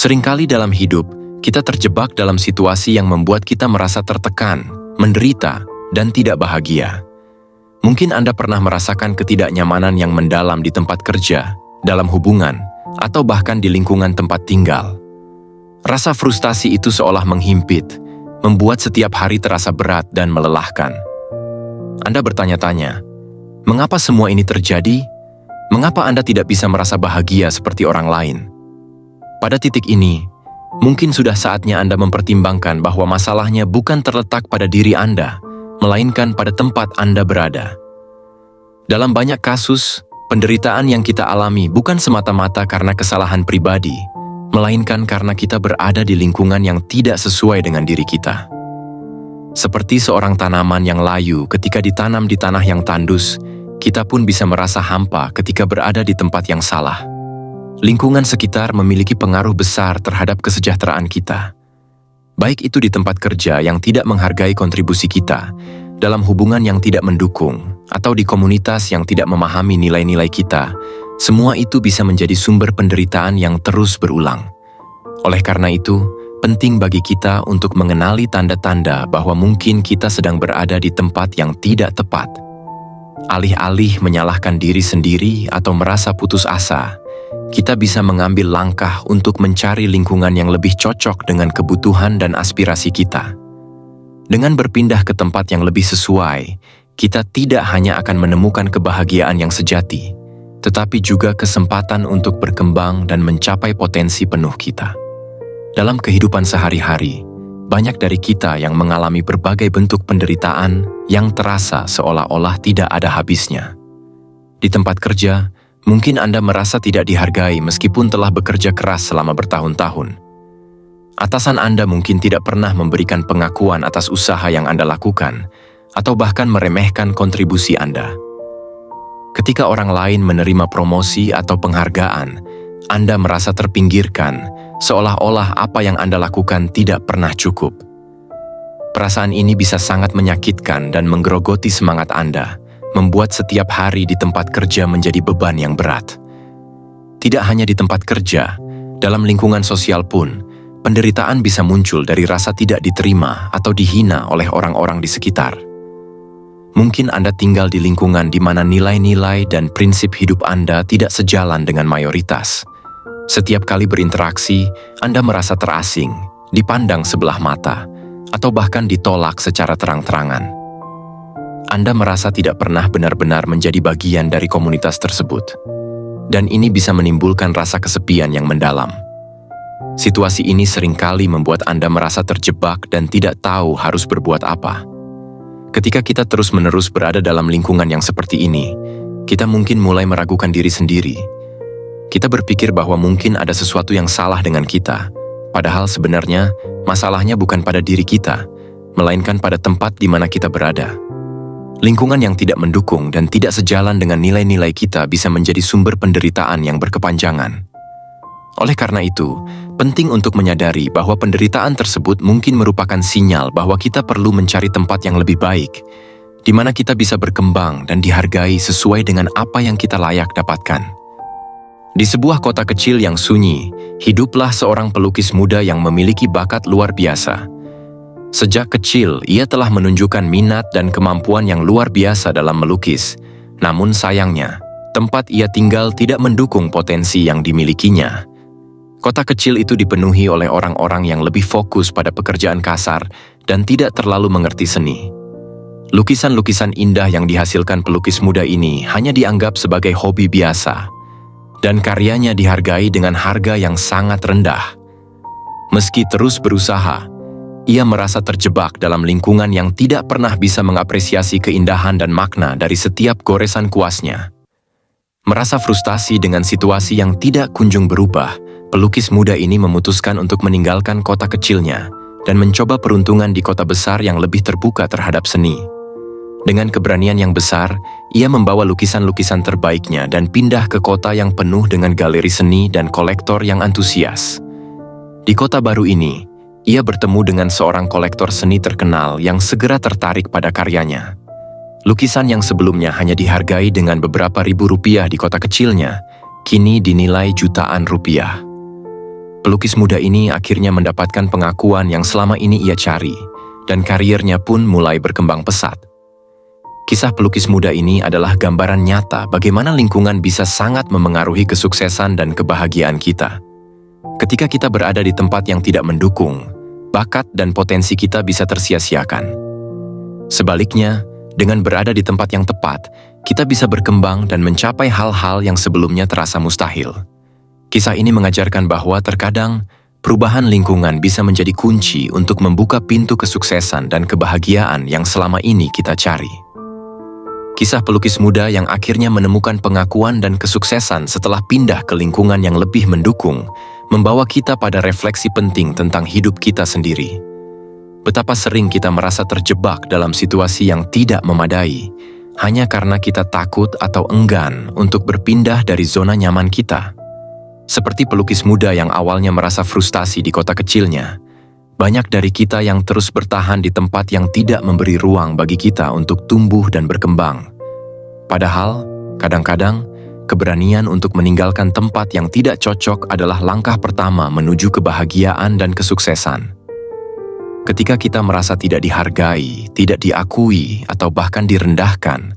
Seringkali dalam hidup, kita terjebak dalam situasi yang membuat kita merasa tertekan, menderita, dan tidak bahagia. Mungkin Anda pernah merasakan ketidaknyamanan yang mendalam di tempat kerja, dalam hubungan, atau bahkan di lingkungan tempat tinggal. Rasa frustasi itu seolah menghimpit, membuat setiap hari terasa berat dan melelahkan. Anda bertanya-tanya, mengapa semua ini terjadi? Mengapa Anda tidak bisa merasa bahagia seperti orang lain? Pada titik ini, mungkin sudah saatnya Anda mempertimbangkan bahwa masalahnya bukan terletak pada diri Anda, melainkan pada tempat Anda berada. Dalam banyak kasus, penderitaan yang kita alami bukan semata-mata karena kesalahan pribadi, melainkan karena kita berada di lingkungan yang tidak sesuai dengan diri kita. Seperti seorang tanaman yang layu ketika ditanam di tanah yang tandus, kita pun bisa merasa hampa ketika berada di tempat yang salah. Lingkungan sekitar memiliki pengaruh besar terhadap kesejahteraan kita. Baik itu di tempat kerja yang tidak menghargai kontribusi kita, dalam hubungan yang tidak mendukung, atau di komunitas yang tidak memahami nilai-nilai kita, semua itu bisa menjadi sumber penderitaan yang terus berulang. Oleh karena itu, penting bagi kita untuk mengenali tanda-tanda bahwa mungkin kita sedang berada di tempat yang tidak tepat. Alih-alih menyalahkan diri sendiri atau merasa putus asa, kita bisa mengambil langkah untuk mencari lingkungan yang lebih cocok dengan kebutuhan dan aspirasi kita. Dengan berpindah ke tempat yang lebih sesuai, kita tidak hanya akan menemukan kebahagiaan yang sejati, tetapi juga kesempatan untuk berkembang dan mencapai potensi penuh kita. Dalam kehidupan sehari-hari, banyak dari kita yang mengalami berbagai bentuk penderitaan yang terasa seolah-olah tidak ada habisnya. Di tempat kerja, mungkin Anda merasa tidak dihargai meskipun telah bekerja keras selama bertahun-tahun. Atasan Anda mungkin tidak pernah memberikan pengakuan atas usaha yang Anda lakukan, atau bahkan meremehkan kontribusi Anda. Ketika orang lain menerima promosi atau penghargaan, Anda merasa terpinggirkan, seolah-olah apa yang Anda lakukan tidak pernah cukup. Perasaan ini bisa sangat menyakitkan dan menggerogoti semangat Anda, membuat setiap hari di tempat kerja menjadi beban yang berat. Tidak hanya di tempat kerja, dalam lingkungan sosial pun, penderitaan bisa muncul dari rasa tidak diterima atau dihina oleh orang-orang di sekitar. Mungkin Anda tinggal di lingkungan di mana nilai-nilai dan prinsip hidup Anda tidak sejalan dengan mayoritas. Setiap kali berinteraksi, Anda merasa terasing, dipandang sebelah mata, atau bahkan ditolak secara terang-terangan. Anda merasa tidak pernah benar-benar menjadi bagian dari komunitas tersebut. Dan ini bisa menimbulkan rasa kesepian yang mendalam. Situasi ini seringkali membuat Anda merasa terjebak dan tidak tahu harus berbuat apa. Ketika kita terus-menerus berada dalam lingkungan yang seperti ini, kita mungkin mulai meragukan diri sendiri. Kita berpikir bahwa mungkin ada sesuatu yang salah dengan kita, padahal sebenarnya masalahnya bukan pada diri kita, melainkan pada tempat di mana kita berada. Lingkungan yang tidak mendukung dan tidak sejalan dengan nilai-nilai kita bisa menjadi sumber penderitaan yang berkepanjangan. Oleh karena itu, penting untuk menyadari bahwa penderitaan tersebut mungkin merupakan sinyal bahwa kita perlu mencari tempat yang lebih baik, di mana kita bisa berkembang dan dihargai sesuai dengan apa yang kita layak dapatkan. Di sebuah kota kecil yang sunyi, hiduplah seorang pelukis muda yang memiliki bakat luar biasa. Sejak kecil, ia telah menunjukkan minat dan kemampuan yang luar biasa dalam melukis. Namun sayangnya, tempat ia tinggal tidak mendukung potensi yang dimilikinya. Kota kecil itu dipenuhi oleh orang-orang yang lebih fokus pada pekerjaan kasar dan tidak terlalu mengerti seni. Lukisan-lukisan indah yang dihasilkan pelukis muda ini hanya dianggap sebagai hobi biasa, dan karyanya dihargai dengan harga yang sangat rendah. Meski terus berusaha, ia merasa terjebak dalam lingkungan yang tidak pernah bisa mengapresiasi keindahan dan makna dari setiap goresan kuasnya. Merasa frustasi dengan situasi yang tidak kunjung berubah, pelukis muda ini memutuskan untuk meninggalkan kota kecilnya dan mencoba peruntungan di kota besar yang lebih terbuka terhadap seni. Dengan keberanian yang besar, ia membawa lukisan-lukisan terbaiknya dan pindah ke kota yang penuh dengan galeri seni dan kolektor yang antusias. Di kota baru ini, ia bertemu dengan seorang kolektor seni terkenal yang segera tertarik pada karyanya. Lukisan yang sebelumnya hanya dihargai dengan beberapa ribu rupiah di kota kecilnya, kini dinilai jutaan rupiah. Pelukis muda ini akhirnya mendapatkan pengakuan yang selama ini ia cari, dan karirnya pun mulai berkembang pesat. Kisah pelukis muda ini adalah gambaran nyata bagaimana lingkungan bisa sangat memengaruhi kesuksesan dan kebahagiaan kita. Ketika kita berada di tempat yang tidak mendukung, bakat dan potensi kita bisa tersia-siakan. Sebaliknya, dengan berada di tempat yang tepat, kita bisa berkembang dan mencapai hal-hal yang sebelumnya terasa mustahil. Kisah ini mengajarkan bahwa terkadang perubahan lingkungan bisa menjadi kunci untuk membuka pintu kesuksesan dan kebahagiaan yang selama ini kita cari. Kisah pelukis muda yang akhirnya menemukan pengakuan dan kesuksesan setelah pindah ke lingkungan yang lebih mendukung, membawa kita pada refleksi penting tentang hidup kita sendiri. Betapa sering kita merasa terjebak dalam situasi yang tidak memadai, hanya karena kita takut atau enggan untuk berpindah dari zona nyaman kita. Seperti pelukis muda yang awalnya merasa frustasi di kota kecilnya, banyak dari kita yang terus bertahan di tempat yang tidak memberi ruang bagi kita untuk tumbuh dan berkembang. Padahal, kadang-kadang, keberanian untuk meninggalkan tempat yang tidak cocok adalah langkah pertama menuju kebahagiaan dan kesuksesan. Ketika kita merasa tidak dihargai, tidak diakui, atau bahkan direndahkan,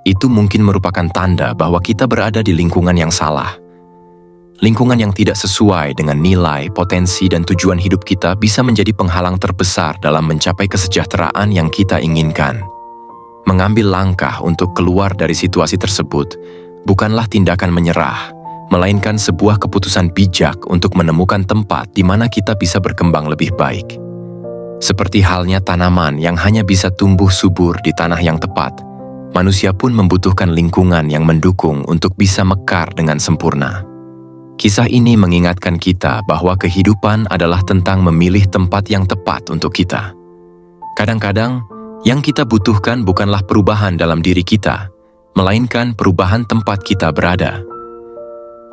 itu mungkin merupakan tanda bahwa kita berada di lingkungan yang salah. Lingkungan yang tidak sesuai dengan nilai, potensi, dan tujuan hidup kita bisa menjadi penghalang terbesar dalam mencapai kesejahteraan yang kita inginkan. Mengambil langkah untuk keluar dari situasi tersebut bukanlah tindakan menyerah, melainkan sebuah keputusan bijak untuk menemukan tempat di mana kita bisa berkembang lebih baik. Seperti halnya tanaman yang hanya bisa tumbuh subur di tanah yang tepat, manusia pun membutuhkan lingkungan yang mendukung untuk bisa mekar dengan sempurna. Kisah ini mengingatkan kita bahwa kehidupan adalah tentang memilih tempat yang tepat untuk kita. Kadang-kadang, yang kita butuhkan bukanlah perubahan dalam diri kita, melainkan perubahan tempat kita berada.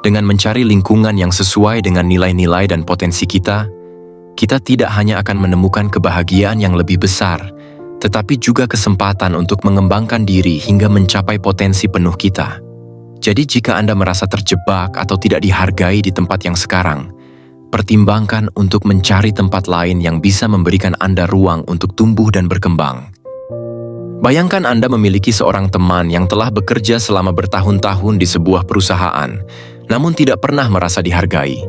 Dengan mencari lingkungan yang sesuai dengan nilai-nilai dan potensi kita tidak hanya akan menemukan kebahagiaan yang lebih besar, tetapi juga kesempatan untuk mengembangkan diri hingga mencapai potensi penuh kita. Jadi jika Anda merasa terjebak atau tidak dihargai di tempat yang sekarang, pertimbangkan untuk mencari tempat lain yang bisa memberikan Anda ruang untuk tumbuh dan berkembang. Bayangkan Anda memiliki seorang teman yang telah bekerja selama bertahun-tahun di sebuah perusahaan, namun tidak pernah merasa dihargai.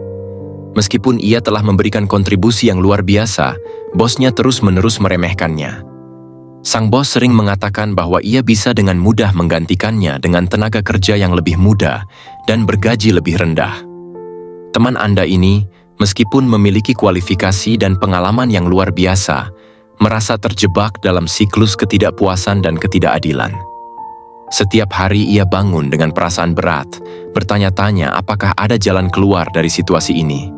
Meskipun ia telah memberikan kontribusi yang luar biasa, bosnya terus-menerus meremehkannya. Sang bos sering mengatakan bahwa ia bisa dengan mudah menggantikannya dengan tenaga kerja yang lebih muda dan bergaji lebih rendah. Teman Anda ini, meskipun memiliki kualifikasi dan pengalaman yang luar biasa, merasa terjebak dalam siklus ketidakpuasan dan ketidakadilan. Setiap hari ia bangun dengan perasaan berat, bertanya-tanya apakah ada jalan keluar dari situasi ini.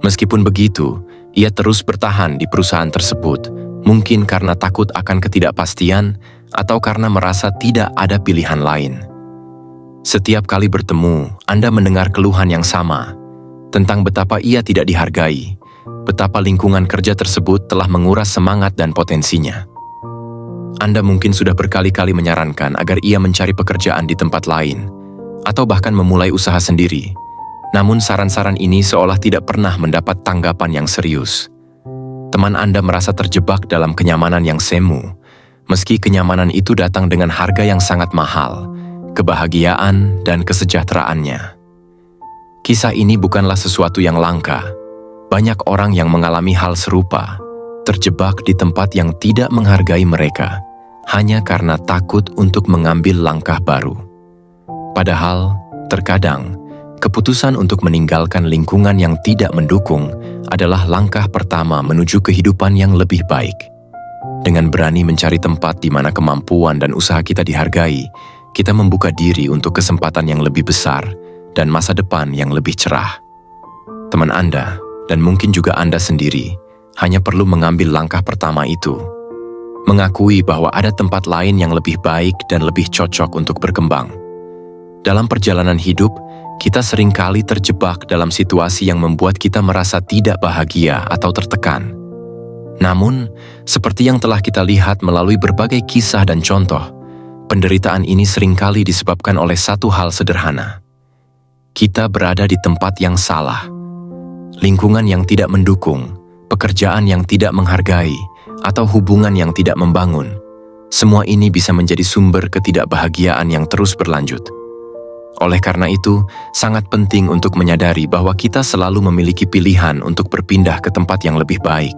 Meskipun begitu, ia terus bertahan di perusahaan tersebut, mungkin karena takut akan ketidakpastian atau karena merasa tidak ada pilihan lain. Setiap kali bertemu, Anda mendengar keluhan yang sama tentang betapa ia tidak dihargai, betapa lingkungan kerja tersebut telah menguras semangat dan potensinya. Anda mungkin sudah berkali-kali menyarankan agar ia mencari pekerjaan di tempat lain, atau bahkan memulai usaha sendiri. Namun saran-saran ini seolah tidak pernah mendapat tanggapan yang serius. Teman Anda merasa terjebak dalam kenyamanan yang semu, meski kenyamanan itu datang dengan harga yang sangat mahal, kebahagiaan dan kesejahteraannya. Kisah ini bukanlah sesuatu yang langka. Banyak orang yang mengalami hal serupa, terjebak di tempat yang tidak menghargai mereka, hanya karena takut untuk mengambil langkah baru. Padahal, terkadang, keputusan untuk meninggalkan lingkungan yang tidak mendukung adalah langkah pertama menuju kehidupan yang lebih baik. Dengan berani mencari tempat di mana kemampuan dan usaha kita dihargai, kita membuka diri untuk kesempatan yang lebih besar dan masa depan yang lebih cerah. Teman Anda, dan mungkin juga Anda sendiri, hanya perlu mengambil langkah pertama itu. Mengakui bahwa ada tempat lain yang lebih baik dan lebih cocok untuk berkembang. Dalam perjalanan hidup, kita seringkali terjebak dalam situasi yang membuat kita merasa tidak bahagia atau tertekan. Namun, seperti yang telah kita lihat melalui berbagai kisah dan contoh, penderitaan ini seringkali disebabkan oleh satu hal sederhana. Kita berada di tempat yang salah. lingkungan yang tidak mendukung, pekerjaan yang tidak menghargai, atau hubungan yang tidak membangun. Semua ini bisa menjadi sumber ketidakbahagiaan yang terus berlanjut. Oleh karena itu, sangat penting untuk menyadari bahwa kita selalu memiliki pilihan untuk berpindah ke tempat yang lebih baik,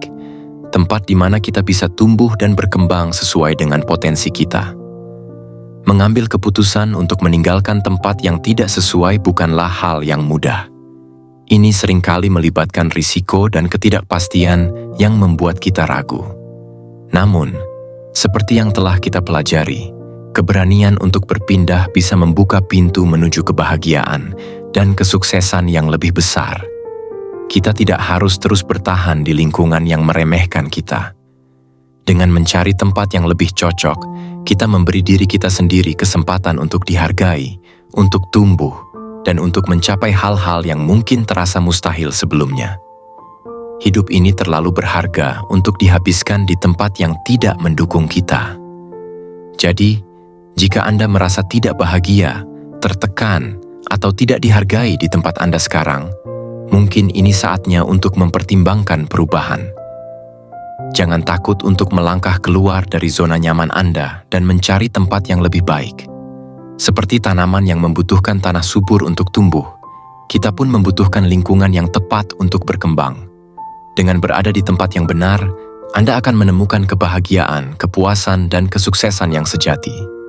tempat di mana kita bisa tumbuh dan berkembang sesuai dengan potensi kita. Mengambil keputusan untuk meninggalkan tempat yang tidak sesuai bukanlah hal yang mudah. Ini seringkali melibatkan risiko dan ketidakpastian yang membuat kita ragu. Namun, seperti yang telah kita pelajari, keberanian untuk berpindah bisa membuka pintu menuju kebahagiaan dan kesuksesan yang lebih besar. Kita tidak harus terus bertahan di lingkungan yang meremehkan kita. Dengan mencari tempat yang lebih cocok, kita memberi diri kita sendiri kesempatan untuk dihargai, untuk tumbuh, dan untuk mencapai hal-hal yang mungkin terasa mustahil sebelumnya. Hidup ini terlalu berharga untuk dihabiskan di tempat yang tidak mendukung kita. Jadi, jika Anda merasa tidak bahagia, tertekan, atau tidak dihargai di tempat Anda sekarang, mungkin ini saatnya untuk mempertimbangkan perubahan. Jangan takut untuk melangkah keluar dari zona nyaman Anda dan mencari tempat yang lebih baik. Seperti tanaman yang membutuhkan tanah subur untuk tumbuh, kita pun membutuhkan lingkungan yang tepat untuk berkembang. Dengan berada di tempat yang benar, Anda akan menemukan kebahagiaan, kepuasan, dan kesuksesan yang sejati.